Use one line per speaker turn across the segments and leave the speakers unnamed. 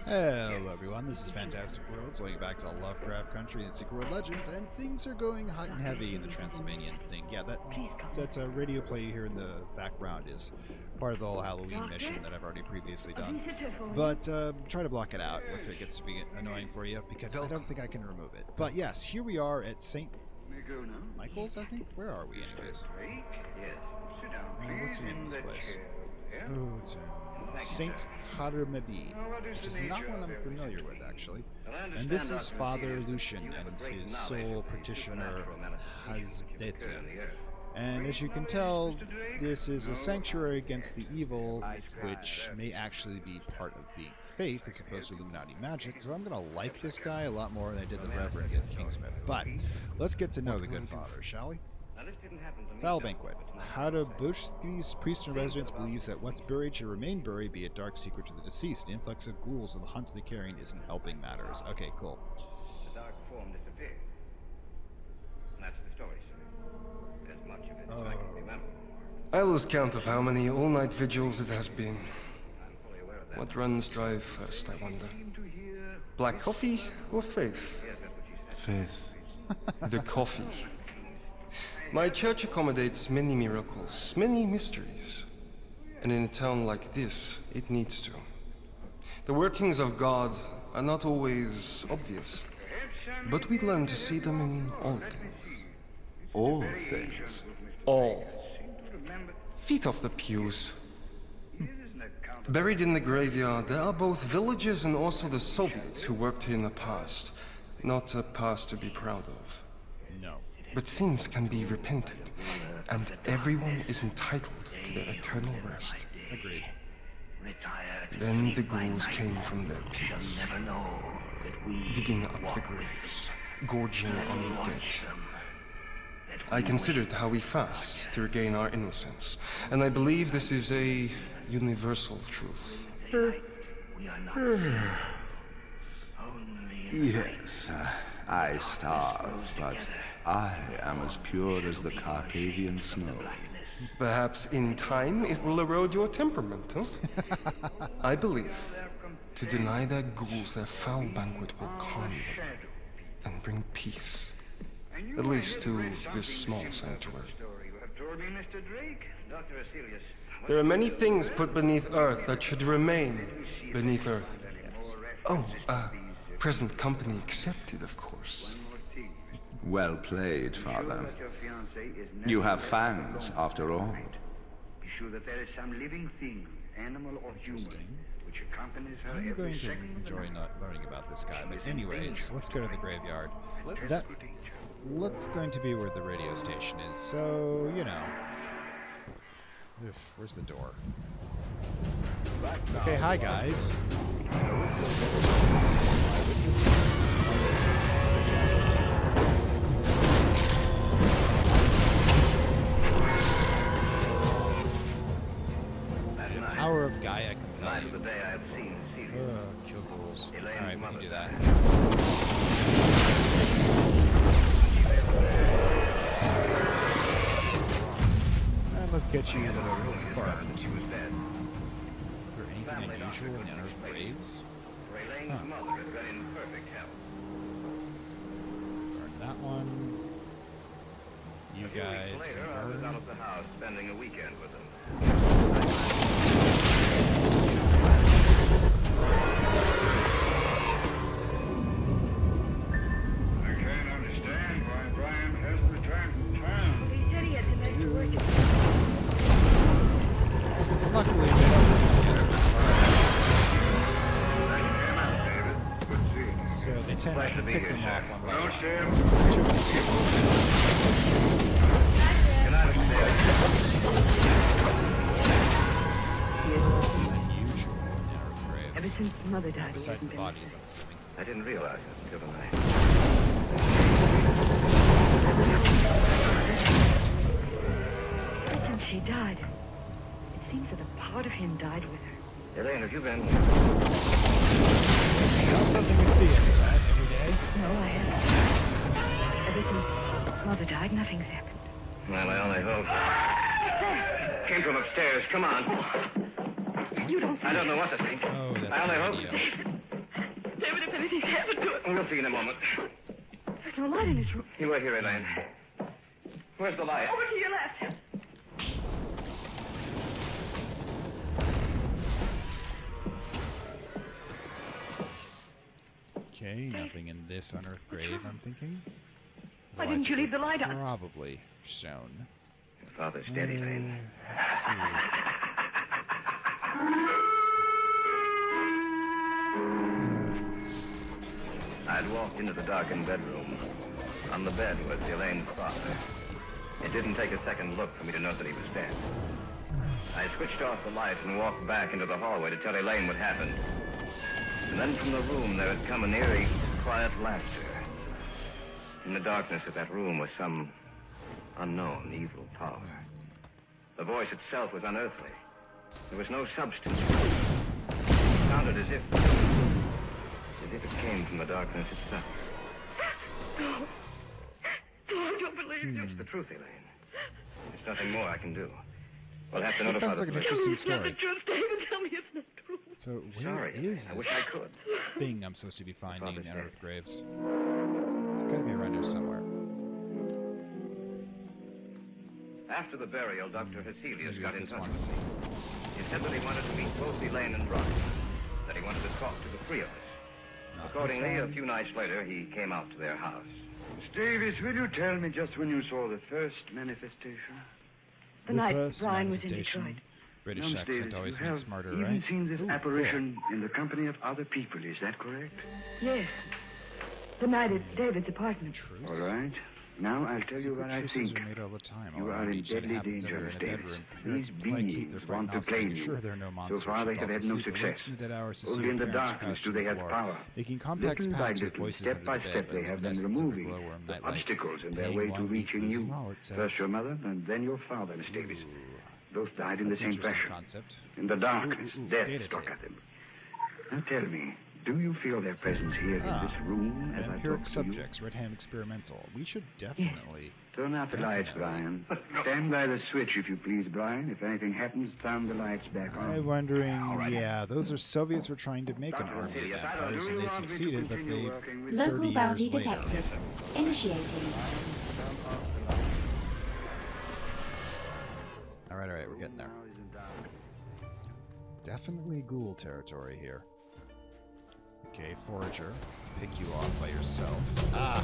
Hello everyone, this is Fantastic Worlds, going back to Lovecraft Country and Secret World Legends, and things are going hot and heavy in the Transylvanian thing. Yeah, that radio play you hear in the background is part of the whole Halloween mission that I've already previously done. But try to block it out if it gets to be annoying for you, because I don't think I can remove it. But yes, here we are at St. Michael's, I think? Where are we anyways? What's the name of this place? Oh, it's St. Haralambie, which is not one I'm familiar with, actually. And this is Father Lucian and his sole practitioner, Hasdeta. And as you can tell, this is a sanctuary against the evil, which may actually be part of being faith as opposed to Illuminati magic, so I'm going to like this guy a lot more than I did the Reverend in Kingsmith. But let's get to know the good father, shall we? Foul Banquet. How to boost these priests and residents believes that what's buried should remain buried, be a dark secret to the deceased. An influx of ghouls and the hunt of the carrion isn't helping matters. Okay, cool.
The dark form disappeared. That's the story, sir. There's much of it I can remember.
I lose count of how many all-night vigils it has been. What runs dry first, I wonder? Black coffee or faith?
Faith.
The coffee. My church accommodates many miracles, many mysteries. And in a town like this, it needs to. The workings of God are not always obvious, but we learn to see them in all things.
All things.
All. Feet off the pews. Buried in the graveyard, there are both villagers and also the Soviets who worked here in the past. Not a past to be proud of.
No.
But sins can be repented, and everyone is entitled to their eternal rest.
Agreed.
Then the ghouls came from their pits, digging up the graves, gorging on the dead. I considered how we fast to regain our innocence, and I believe this is a universal truth.
Yes, I starve, but I am as pure as the Carpathian snow.
Perhaps in time it will erode your temperament, huh? I believe to deny their ghouls their foul banquet will calm them and bring peace. At least to this small sanctuary. There are many things put beneath earth that should remain beneath earth.
Yes.
Oh, present company accepted, of course.
Well played, Father. You have fans, after all.
Be sure that there is some living thing, animal or human, which accompanies her
I'm
every
going to
second of
enjoy
her
not learning about this guy, but anyways, let's go to the graveyard. That's going to be where the radio station is, so, you know. Where's the door? Okay, hi guys. Power of Gaia
night of the
combined.
day I have seen
Kill ghouls. Alright, we can do that. And let's get you a little farmed. Is there anything unusual in unearthed graves?
Raylane's mother has been in perfect health.
Burn that one. You guys
Later,
can
I was out
burn.
of the house spending a weekend with them. I can't understand why Brian hasn't returned from town.
He said he had some extra work to do.
Luckily, they don't work together. So they tend to pick them off one by one.
Good night,
Unusual in unearthed graves.
Ever since Mother died, he
Besides
hasn't
the
been.
bodies, I'm assuming.
I didn't realize it until tonight.
Ever since she died, it seems that a part of him died with her.
Elaine, have you been...
Not something we see every day.
No, I haven't. Ever since Mother died, nothing's happened.
Well, I only hope. Came from upstairs. Come on.
You don't.
I don't know what to think.
Oh, that's
I only
the
hope.
radio.
Everything's happened to us.
We'll see in a moment.
There's no light in this room.
You wait here, Elaine. Where's the light?
Over to your left.
Okay, nothing in this unearthed grave, I'm thinking.
Why didn't you leave the light on?
Probably shown.
Your father's dead, Elaine.
Let's see.
I'd walked into the darkened bedroom. On the bed was Elaine's father. It didn't take a second look for me to know that he was dead. I switched off the light and walked back into the hallway to tell Elaine what happened. And then from the room there had come an eerie, quiet laughter. In the darkness of that room was some unknown evil power. The voice itself was unearthly. There was no substance. It sounded as if it came from the darkness itself.
No, I don't believe you.
It's the truth, Elaine. There's nothing more I can do. We'll have to
That
notify
sounds
the
like an
police.
interesting
Tell me it's not the
story.
truth, David. Tell me it's not true.
So where
Sorry,
is
I
this
wish I could.
thing I'm supposed to be finding in
Father's dead.
unearthed graves? It's gotta be around here somewhere.
After the burial, Dr. Heselius
Maybe
got
it's
in
this
touch
one.
with me. He said that he wanted to meet both Elaine and Ron. That he wanted to talk to the three of us.
Not this
Accordingly, a
one.
few nights later, he came out to their house.
Davis, will you tell me just when you saw the first manifestation?
The
The
night
first
Brian was in
manifestation.
Detroit.
British
Now, Miss
accent
Davis,
always
you
means
have
smarter,
even
right?
seen this
Ooh,
apparition in the company of other people, is that correct?
Yes. The night at David's apartment.
Cool.
All
Truce.
right. Now I'll tell you
Secret
what I
truces
think.
are made all the time.
You
all
are
around
in
each. It
deadly
happens
danger,
everywhere in a
Davis.
bedroom.
These
Parents play keep their
beings
fright
want to
hostile,
claim
making
you.
sure there are no monsters.
So far they
She
have
falls
had no
asleep and wakes
success.
in the dead hours to see
Only
her
in the
parents
darkness
crash
do
to
they
the
have
floor,
power.
making complex
Little by
pacts with
little,
voices
step
under
by
the bed,
step, they
like
have been
luminescence of a
removing
glowworm
the
nightlight.
obstacles in their
Paying
way to
one beats
reaching
as
you.
well, it says.
First your mother, and then your father, Miss Davis. Both died in
That's
the
an
same
interesting
fashion.
concept.
In the darkness,
Ooh,
death
data
struck
tape.
at them. Now tell me, do you feel their presence here in this room as I
Vampiric
talk to you?
subjects, red hand experimental. We should definitely.
Turn out the lights, Brian. Stand by the switch, if you please, Brian. If anything happens, turn the lights back on.
I'm wondering, yeah, those are Soviets were trying to make an army of vampires and they succeeded, but they 30
Local bounty
years later.
detected. Initiating.
Alright, we're getting there. Definitely ghoul territory here. Okay, forager. Pick you off by yourself. Ah!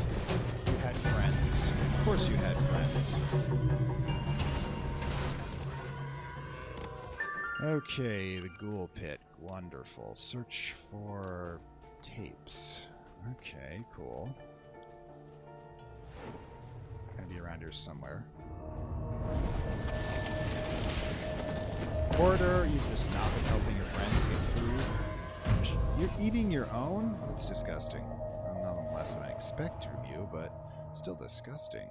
You had friends. Of course you had friends. Okay, the ghoul pit. Wonderful. Search for tapes. Okay, cool. Gonna be around here somewhere. Hoarder, you've just not been helping your friends get food. You're eating your own? That's disgusting. Nothing less than I expect from you, but still disgusting.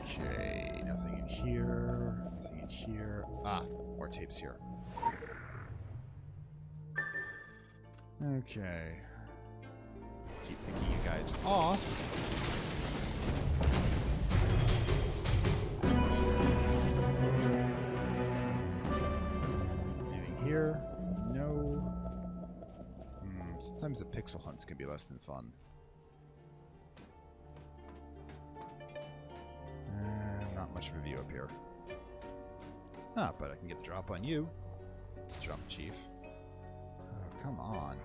Okay, nothing in here. Nothing in here. Ah, more tapes here. Okay. Keep picking you guys off. Anything here? No. Sometimes the pixel hunts can be less than fun. Not much of a view up here. Ah, but I can get the drop on you. Jump, Chief. Oh, come on.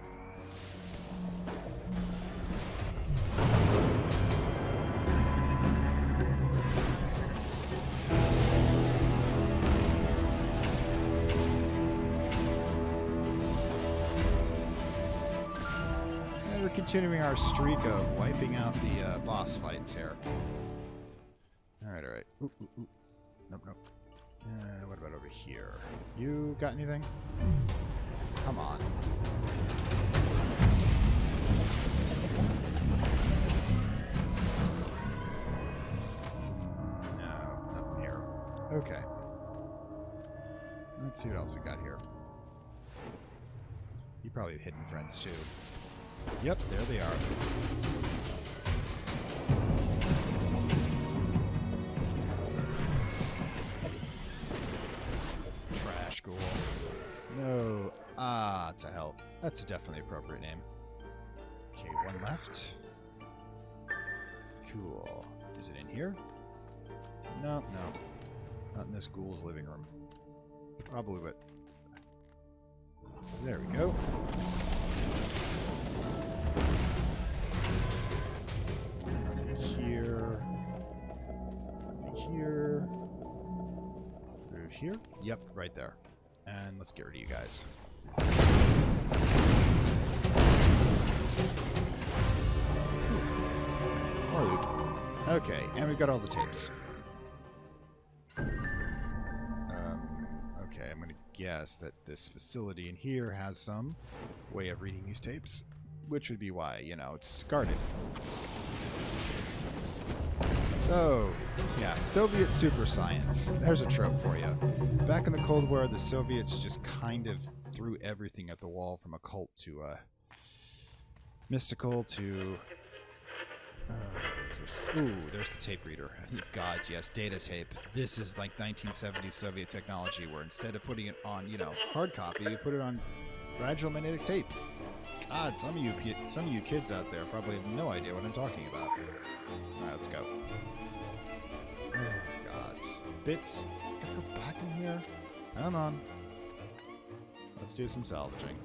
And we're continuing our streak of wiping out the boss fights here. Alright. Ooh. Nope. What about over here? You got anything? Come on. No, nothing here. Okay. Let's see what else we got here. You probably have hidden friends too. Yep, there they are. Trash ghoul. No. Ah, to hell. That's a definitely appropriate name. Okay, one left. Cool. Is it in here? No, no. Not in this ghoul's living room. Probably what... There we go. Nothing here. Nothing here. Through here? Yep, right there. And let's get rid of you guys. More loot. Okay, and we've got all the tapes. Okay, I'm going to guess that this facility in here has some way of reading these tapes, which would be why, you know, it's guarded. So, yeah, Soviet super science. There's a trope for you. Back in the Cold War, the Soviets just kind of threw everything at the wall, from occult to mystical to... ooh, there's the tape reader. Gods, yes, data tape. This is like 1970s Soviet technology, where instead of putting it on, you know, hard copy, you put it on fragile magnetic tape. God, some of you kids out there probably have no idea what I'm talking about. All right, let's go. Oh, gods. Bits, can I go back in here? Come on. Let's do some salvaging.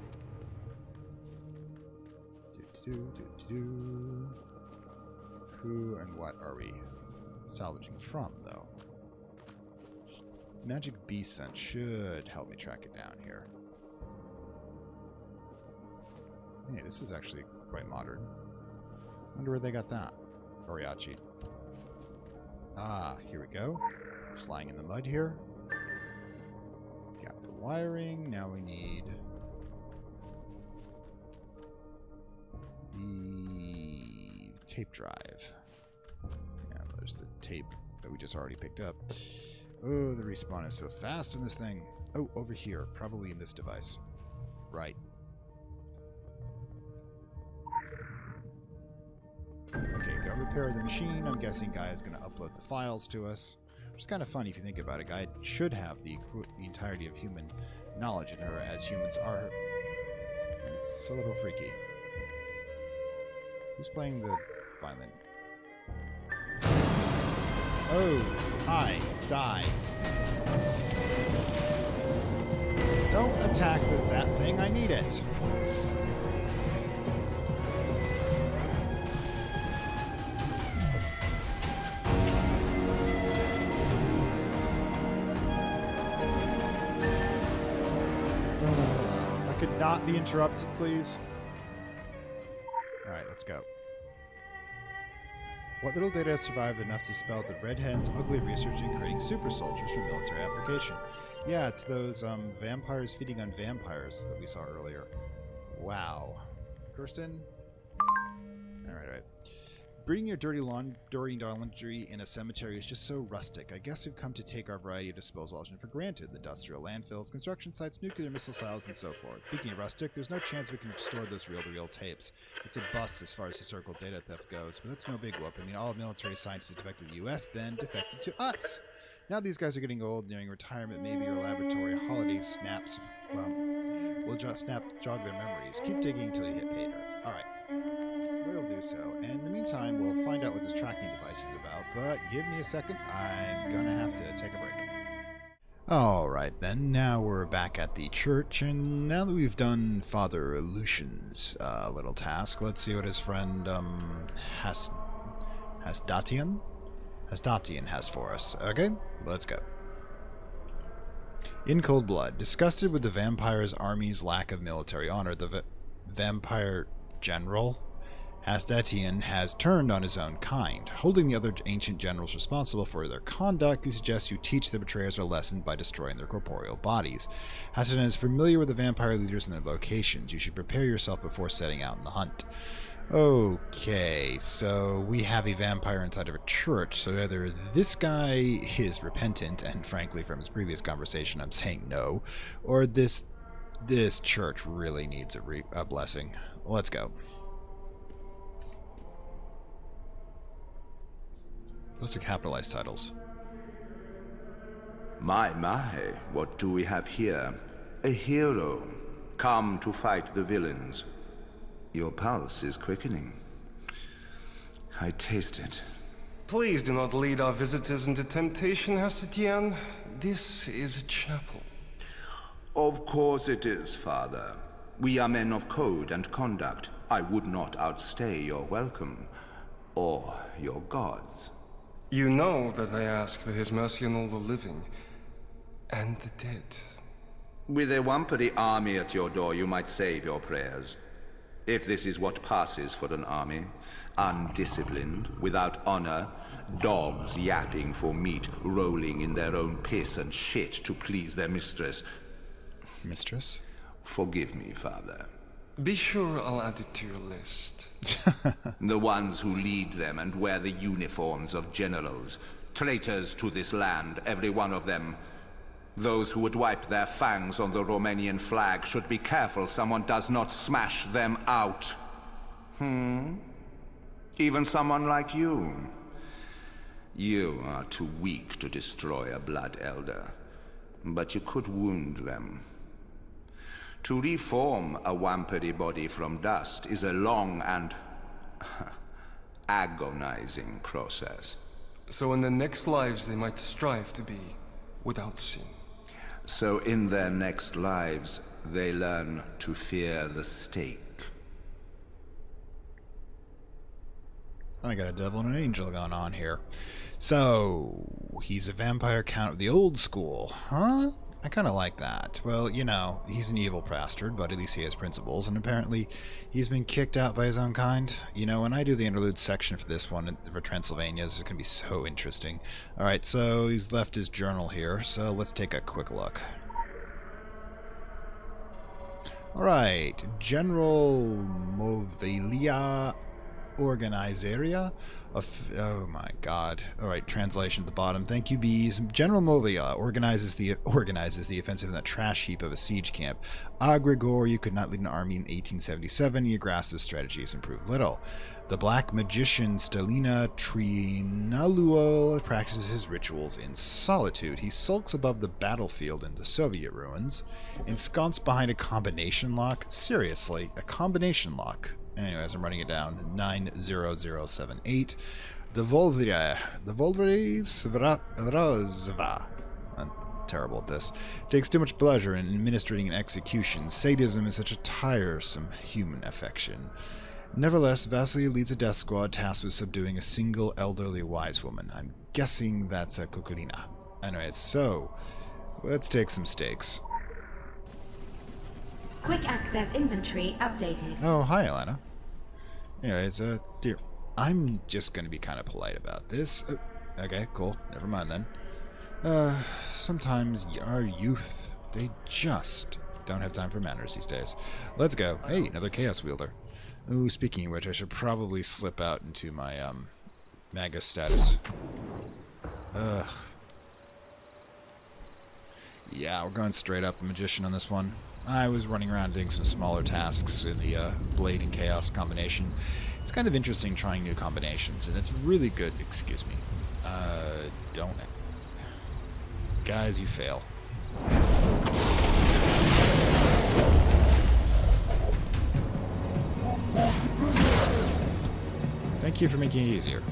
Who and what are we salvaging from, though? Magic Beast Scent should help me track it down here. Hey, this is actually quite modern. Wonder where they got that. Oriachi. Ah, here we go. Just lying in the mud here. Got the wiring. Now we need the tape drive. Yeah, there's the tape that we just already picked up. Oh, the respawn is so fast in this thing. Oh, over here. Probably in this device. Right. Okay, go repair the machine. I'm guessing Guy is going to upload the files to us. Which is kind of funny if you think about it. Guy should have the entirety of human knowledge in her, as humans are. It's a little freaky. Who's playing the violin? Oh, hi. Die. Don't attack that thing. I need it. I could not be interrupted, please. Alright, let's go. What little data has survived enough to spell the Red Hen's ugly research in creating super soldiers for military application? Yeah, it's those vampires feeding on vampires that we saw earlier. Wow. Kirsten? Alright. Breeding your dirty laundry in a cemetery is just so rustic. I guess we've come to take our variety of disposal options for granted. Industrial landfills, construction sites, nuclear missile silos, and so forth. Speaking of rustic, there's no chance we can restore those reel-to-reel tapes. It's a bust as far as historical data theft goes, but that's no big whoop. I mean, all military scientists defected to the U.S., then defected to us. Now these guys are getting old, nearing retirement. Maybe your laboratory holiday snaps, well, will jog their memories. Keep digging until you hit pay dirt. Alright. We'll do so. And in the meantime, we'll find out what this tracking device is about. But give me a second. I'm gonna have to take a break. Alright then, now we're back at the church, and now that we've done Father Lucian's little task, let's see what his friend Hasdatian has for us. Okay, let's go. In cold blood, disgusted with the vampire's army's lack of military honor, the vampire general Hasdatian has turned on his own kind. Holding the other ancient generals responsible for their conduct, he suggests you teach the betrayers a lesson by destroying their corporeal bodies. Hasdatian is familiar with the vampire leaders and their locations. You should prepare yourself before setting out on the hunt. Okay, so we have a vampire inside of a church, so either this guy is repentant, and frankly from his previous conversation I'm saying no, or this church really needs a blessing. Let's go. Those are capitalized titles.
My, what do we have here? A hero, come to fight the villains. Your pulse is quickening. I taste it.
Please do not lead our visitors into temptation, Hastatian. This is a chapel.
Of course it is, Father. We are men of code and conduct. I would not outstay your welcome, or your gods.
You know that I ask for his mercy on all the living, and the dead.
With a Wampiri army at your door, you might save your prayers. If this is what passes for an army, undisciplined, without honor, dogs yapping for meat, rolling in their own piss and shit to please their mistress.
Mistress?
Forgive me, Father.
Be sure I'll add it to your list.
The ones who lead them and wear the uniforms of generals. Traitors to this land, every one of them. Those who would wipe their fangs on the Romanian flag should be careful someone does not smash them out. Even someone like you. You are too weak to destroy a Blood Elder, but you could wound them. To reform a Wampiri body from dust is a long and agonizing process.
So in their next lives they might strive to be without sin.
So in their next lives, they learn to fear the stake.
I got a devil and an angel going on here. So, he's a vampire count of the old school, huh? I kind of like that. Well, you know, he's an evil bastard, but at least he has principles, and apparently he's been kicked out by his own kind. You know, when I do the interlude section for this one, for Transylvania, this is going to be so interesting. Alright, so he's left his journal here, so let's take a quick look. Alright, General Movelia Organizaria. Oh my god. Alright, translation at the bottom. Thank you, bees. General Movia organizes the offensive in that trash heap of a siege camp. Gregor, you could not lead an army in 1877. Your grasp of strategy has improved little. The black magician Stelina Trinaluol practices his rituals in solitude. He sulks above the battlefield in the Soviet ruins, ensconced behind a combination lock. Seriously, a combination lock. Anyways, I'm running it down. 90078. The Volvere Svrazva. I'm terrible at this. Takes too much pleasure in administering an execution. Sadism is such a tiresome human affection. Nevertheless, Vasily leads a death squad tasked with subduing a single elderly wise woman. I'm guessing that's a Kukulina. Anyways, so let's take some stakes.
Quick access inventory updated.
Oh, hi, Alana. Anyways, dear, I'm just gonna be kind of polite about this. Okay, cool. Never mind then. Sometimes our youth, they just don't have time for manners these days. Let's go. Hey, another Chaos Wielder. Ooh, speaking of which, I should probably slip out into my, Magus status. Yeah, we're going straight up Magician on this one. I was running around doing some smaller tasks in the Blade and Chaos combination. It's kind of interesting trying new combinations, and it's really good. Excuse me. Don't it? Guys, you fail. Thank you for making it easier.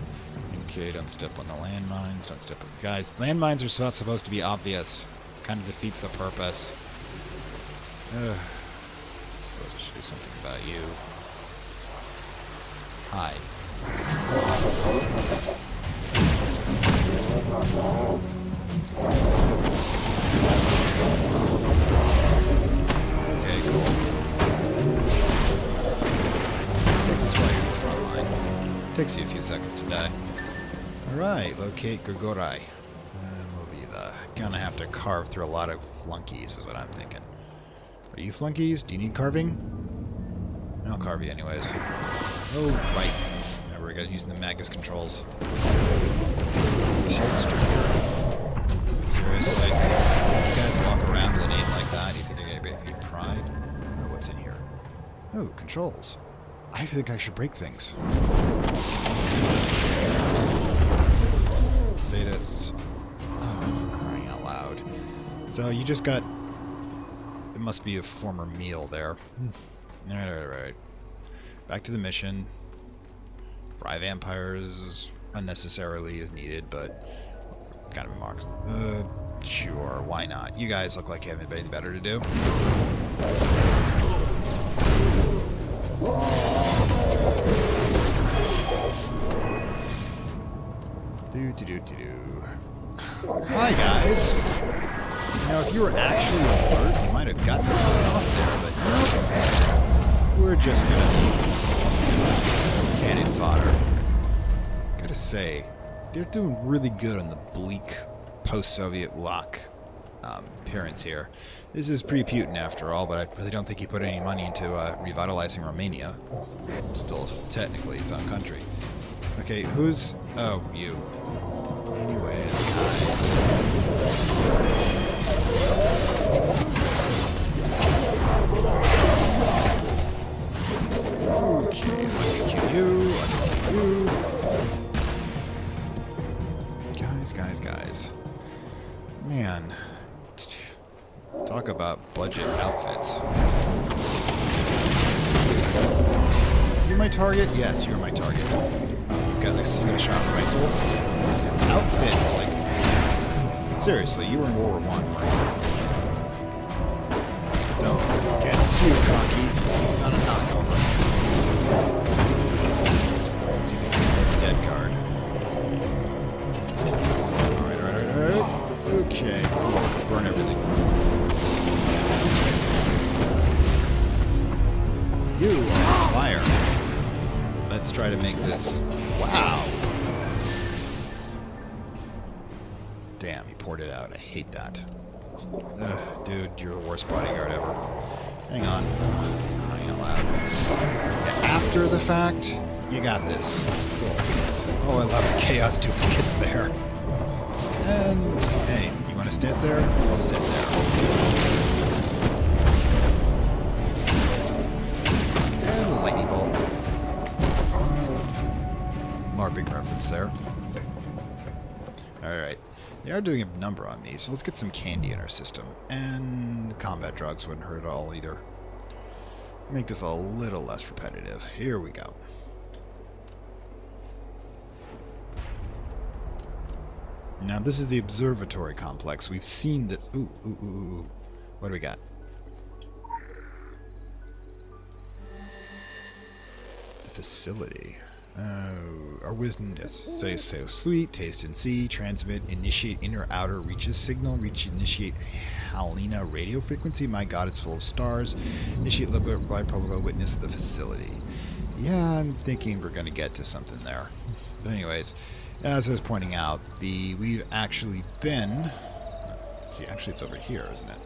Okay, don't step on the landmines. Don't step on... Guys, landmines are supposed to be obvious. It kind of defeats the purpose. I suppose I should do something about you. Hi. Okay, cool. This is why you're in the front line. Takes you a few seconds to die. Alright, locate Grigorai. Gonna have to carve through a lot of flunkies, is what I'm thinking. Are you flunkies? Do you need carving? I'll carve you anyways. Oh, right. Now we're using the Magus controls. Hipster Dude. Seriously? You guys walk around with a name like that, you think you're gonna get pride? Oh, what's in here? Oh, controls. I think I should break things. Sadists. Oh, for crying out loud. So you just got... It must be a former meal there. Alright. Back to the mission. Fry vampires unnecessarily is needed, but kind of marks. Sure, why not? You guys look like you have anything better to do. Hi guys. Now, if you were actually alert, you might have gotten something off there, but nope. We're just gonna cannon fodder. Gotta say, they're doing really good on the bleak post-Soviet bloc appearance here. This is pre-Putin after all, but I really don't think he put any money into revitalizing Romania. Still, technically, its own country. Okay, who's... Oh, you. Anyways, guys. Okay, let me kill you. Guys. Man. Talk about budget outfits. You're my target? Yes, you're my target. Got a single shot rifle. Outfit is like... Seriously, you were in World War I, weren't you? Don't get too cocky. He's not a knockover. Let's see if he can get his dead card. Alright. Okay, cool. Burn everything. You are on fire. Let's try to make this... Wow! Damn, he poured it out. I hate that. Ugh, dude, you're the worst bodyguard ever. Hang on. Crying out loud. Yeah, after the fact, you got this. Cool. Oh, I love the chaos duplicates there. And, hey, you want to sit there? Sit there. And a lightning bolt. LARPing reference there. Alright. They are doing a number on me, so let's get some candy in our system. And combat drugs wouldn't hurt at all either. Make this a little less repetitive. Here we go. Now this is the observatory complex. We've seen this. Ooh. What do we got? The facility. Our wisdom is so sweet, taste and see, transmit, initiate inner outer reaches signal, initiate Halina radio frequency. My god, it's full of stars. Initiate by probable witness the facility. Yeah, I'm thinking we're gonna get to something there. But anyways, as I was pointing out, we've actually been... Let's see, actually it's over here, isn't it?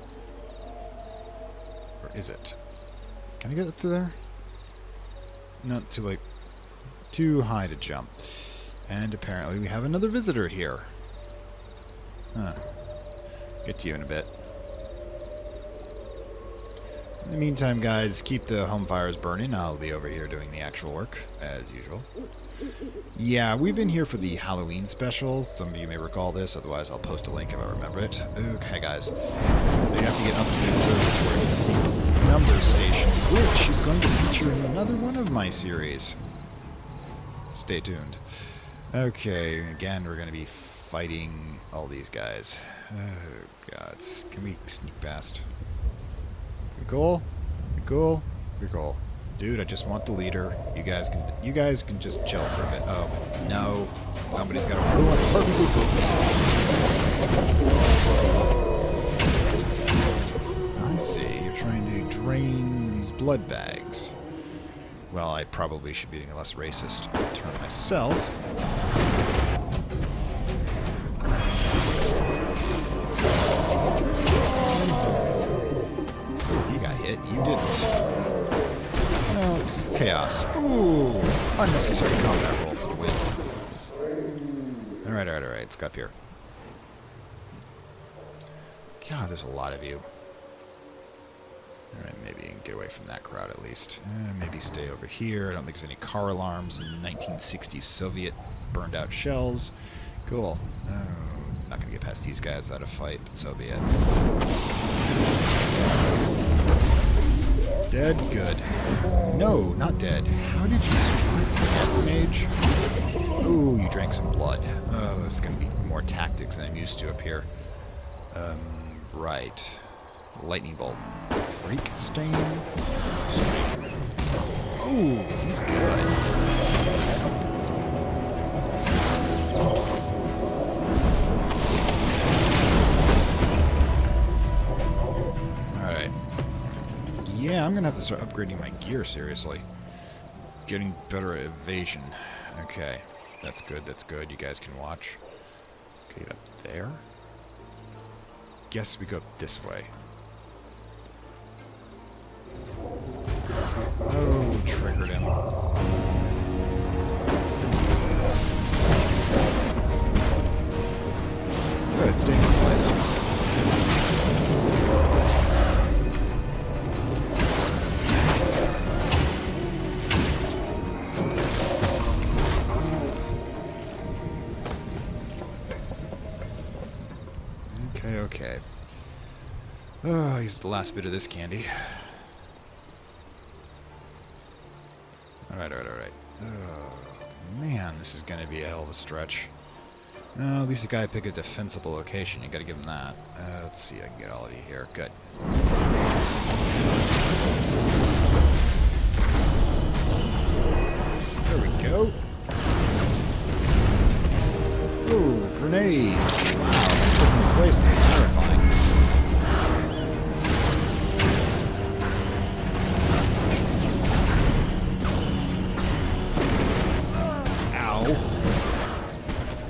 Or is it? Can I get up to there? Not too late. Too high to jump. And apparently we have another visitor here. Huh. Get to you in a bit. In the meantime, guys, keep the home fires burning. I'll be over here doing the actual work, as usual. Yeah, we've been here for the Halloween special. Some of you may recall this, otherwise I'll post a link if I remember it. Okay, guys. They have to get up to the observatory to the secret number station, which is going to feature in another one of my series. Stay tuned. Okay, again, we're going to be fighting all these guys. Oh, God. Can we sneak past? Cool? Cool. Dude, I just want the leader. You guys can just chill for a bit. Oh, no. Somebody's got to ruin it perfectly cool. I see. You're trying to drain these blood bags. Well, I probably should be being a less racist term myself. You got hit. You didn't. No, it's chaos. Ooh! Unnecessary combat roll for the win. Alright. Let's go up here. God, there's a lot of you. Alright, maybe you can get away from that crowd at least. Maybe stay over here. I don't think there's any car alarms in 1960s Soviet burned out shells. Cool. Not gonna get past these guys without a fight, but so be it. Dead? Good. No, not dead. How did you survive the death mage? Ooh, you drank some blood. Oh, this is gonna be more tactics than I'm used to up here. Right. Lightning bolt. Freak stain. Oh, he's good. Alright. Yeah, I'm gonna have to start upgrading my gear, seriously. Getting better at evasion. Okay. That's good, that's good. You guys can watch. Okay, get up there. Guess we go this way. Oh, triggered him. Good, stay in place. Okay. Oh, he's the last bit of this candy. Alright. Oh, man, this is going to be a hell of a stretch. At least the guy picked a defensible location. You got to give him that. Let's see, I can get all of you here. Good. There we go. Ooh, grenades. Wow, this looking place that's terrifying.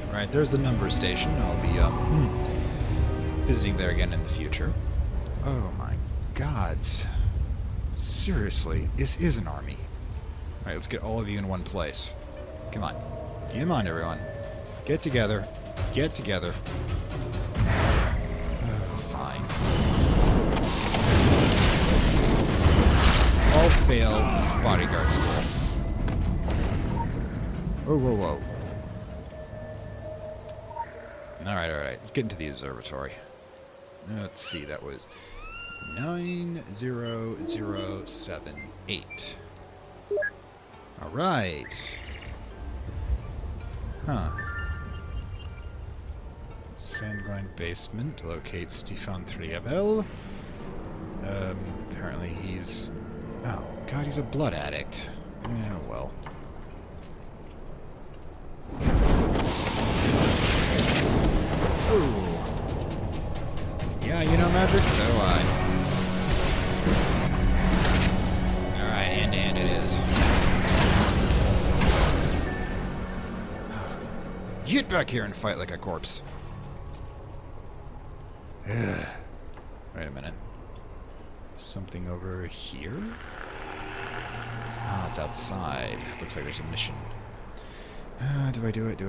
Alright, there's the number station. I'll be visiting there again in the future. Oh my gods. Seriously, this is an army. Alright, let's get all of you in one place. Come on. Come on, everyone. Get together. Get together. Fine. All fail bodyguard school. Whoa. Alright. Let's get into the observatory. Let's see, that was 90078. Alright. Huh. Sandgrind basement locates Stefan Trievel. Apparently he's... Oh, God, he's a blood addict. Yeah, well. Ooh. Yeah, you know magic? So I. Alright, hand-to-hand it is. Get back here and fight like a corpse. Wait a minute. Something over here? Ah, it's outside. Looks like there's a mission. Do I do it?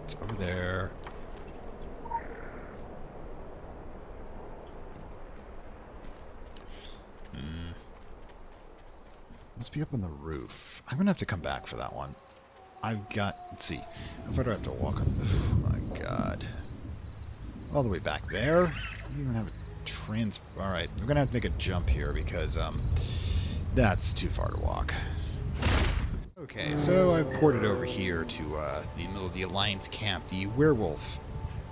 It's over there. Must be up on the roof. I'm gonna have to come back for that one. I've got... Let's see. How far do I have to walk on... Oh my god. All the way back there? I don't even have a Alright, we're gonna have to make a jump here because, that's too far to walk. Okay, so I've ported over here to, the middle of the Alliance camp, the Werewolf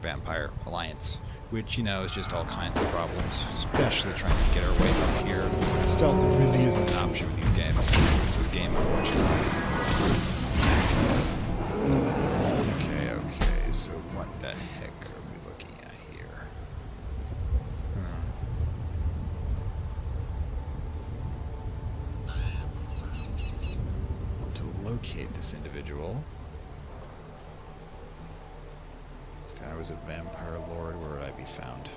Vampire Alliance, which, you know, is just all kinds of problems, especially trying to get our way up here. Stealth really isn't an option with these games. This game, unfortunately. Okay, so what the heck are we looking at here? To locate this individual. If I was a vampire lord, where would I be found?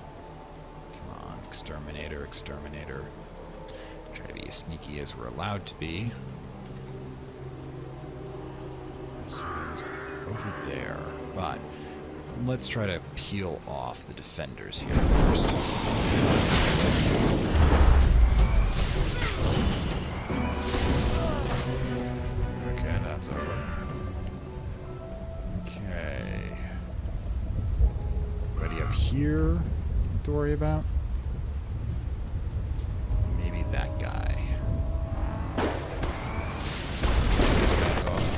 Come on, exterminator. Try to be as sneaky as we're allowed to be. This is over there, but let's try to peel off the defenders here first. Okay, that's over. here to worry about. Maybe that guy. Let's kill these guys off.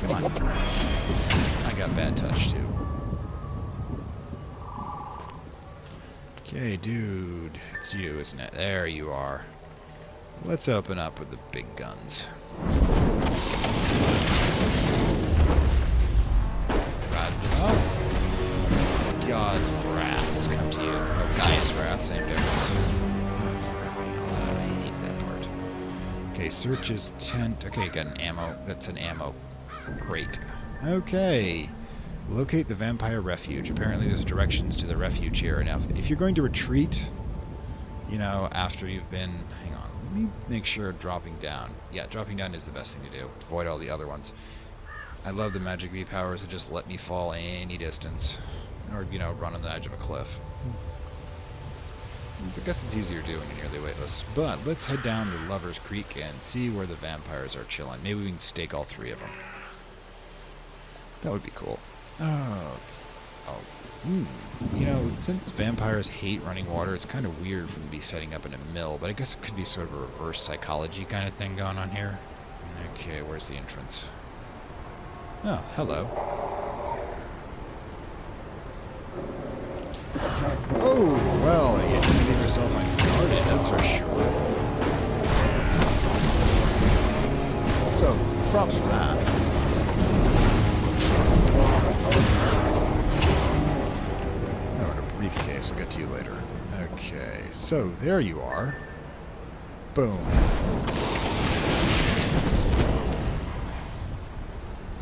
Come on. I got bad touch too. Okay, dude. It's you, isn't it? There you are. Let's open up with the big guns. Rise it up. God's wrath has come to you. Or Gaia's wrath, same difference. Oh, I forgot what you know that. I hate that part. Okay, search is tent. Okay, got an ammo. That's an ammo. Great. Okay. Locate the vampire refuge. Apparently there's directions to the refuge here. Now, if you're going to retreat, you know, after you've been... Hang on. Let me make sure dropping down. Yeah, dropping down is the best thing to do. Avoid all the other ones. I love the magic V powers that just let me fall any distance. Or, you know, run on the edge of a cliff. I guess it's easier to do when you're nearly weightless. But let's head down to Lover's Creek and see where the vampires are chilling. Maybe we can stake all three of them. That would be cool. You know, since vampires hate running water, it's kind of weird for them to be setting up in a mill, but I guess it could be sort of a reverse psychology kind of thing going on here. Okay, where's the entrance? Oh, hello. Oh, well, you didn't leave yourself unguarded, that's for sure. So, props for that. Oh, and a briefcase. I'll get to you later. Okay, so there you are. Boom.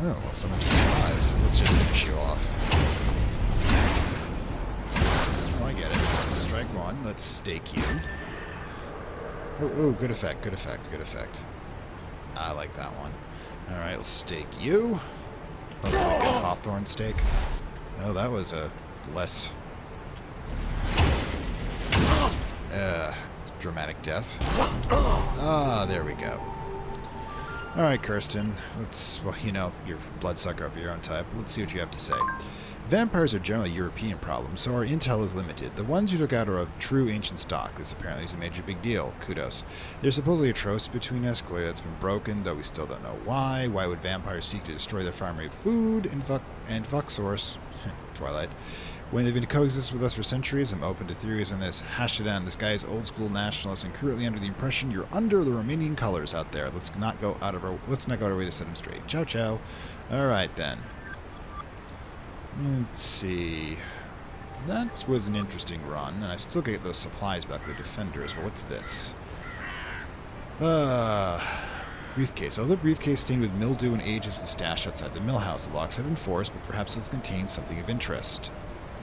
Oh, well, someone just survived. Let's just finish you off. Oh, I get it. Strike one. Let's stake you. Oh, good effect, good effect, good effect. I like that one. Alright, let's stake you. Oh, like a hawthorn stake. Oh, that was a less dramatic death. Ah, there we go. Alright, Kirsten. Well, you know, you're a bloodsucker of your own type. Let's see what you have to say. Vampires are generally European problems, so our intel is limited. The ones you took out are of true ancient stock. This apparently is a major big deal. Kudos. There's supposedly a truce between us, clearly that's been broken, though we still don't know why. Why would vampires seek to destroy their primary food and fuck source? Twilight. When they've been coexist with us for centuries, I'm open to theories on this. Hash it down. This guy is old school nationalist and currently under the impression you're under the Romanian colors out there. Let's not go out of our way to set him straight. Ciao, ciao. Alright then. Let's see. That was an interesting run, and I've still got to get those supplies back to the defenders, but what's this? Briefcase. Although the briefcase stained with mildew and age has been stashed outside the mill house. The locks have been forced, but perhaps it contains something of interest.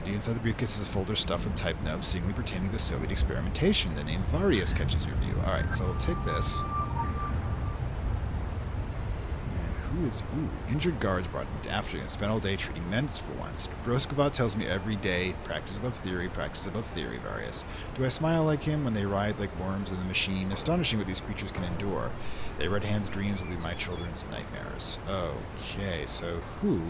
The inside the briefcase is a folder stuffed with typed notes, seemingly pertaining to the Soviet experimentation. The name Varius catches your view. Alright, so we'll take this. Who is... Ooh, injured guards brought after you and spent all day treating men for once. Broskova tells me every day, practice above theory, Varius. Do I smile like him when they writhe like worms in the machine? Astonishing what these creatures can endure. Their red hands' dreams will be my children's nightmares. Okay, so who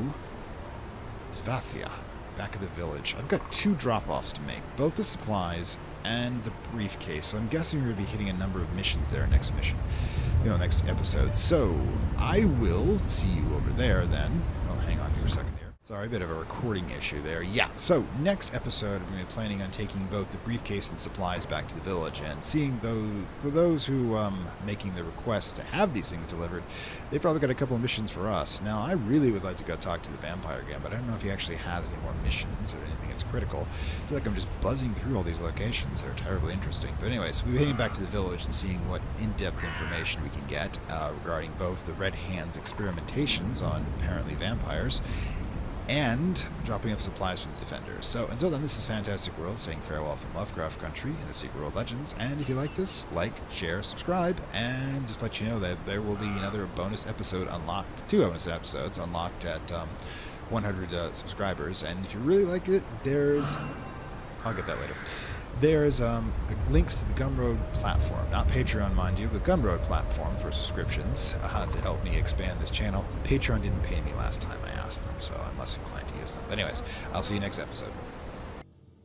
is Vasia? Back of the village. I've got 2 drop-offs to make, both the supplies and the briefcase, so I'm guessing we're going to be hitting a number of missions there next episode. So, I will see you over there then. Oh, hang on here a second here. Sorry, a bit of a recording issue there. Yeah, so next episode, we're going to be planning on taking both the briefcase and supplies back to the village and seeing for those who making the request to have these things delivered, they've probably got a couple of missions for us. Now, I really would like to go talk to the vampire again, but I don't know if he actually has any more missions or anything that's critical. I feel like I'm just buzzing through all these locations that are terribly interesting. But anyways, we'll be heading back to the village and seeing what in-depth information we can get regarding both the Red Hand's experimentations on apparently vampires and dropping off supplies for the defenders. So until then, this is Fantastic World saying farewell from Lovecraft Country in the Secret World Legends. And if you like this, like, share, subscribe, and just let you know that there will be another bonus episode unlocked, 2 bonus episodes unlocked at 100 subscribers. And if you really like it, I'll get that later. There's links to the Gumroad platform, not Patreon, mind you, but Gumroad platform for subscriptions to help me expand this channel. The Patreon didn't pay me last time I asked them, so I'm less inclined to use them. But anyways, I'll see you next episode.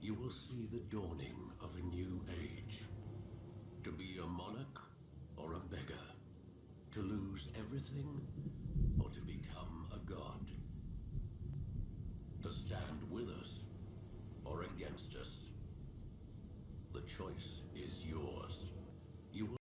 You will see the dawning of a new age. To be a monarch or a beggar. To lose everything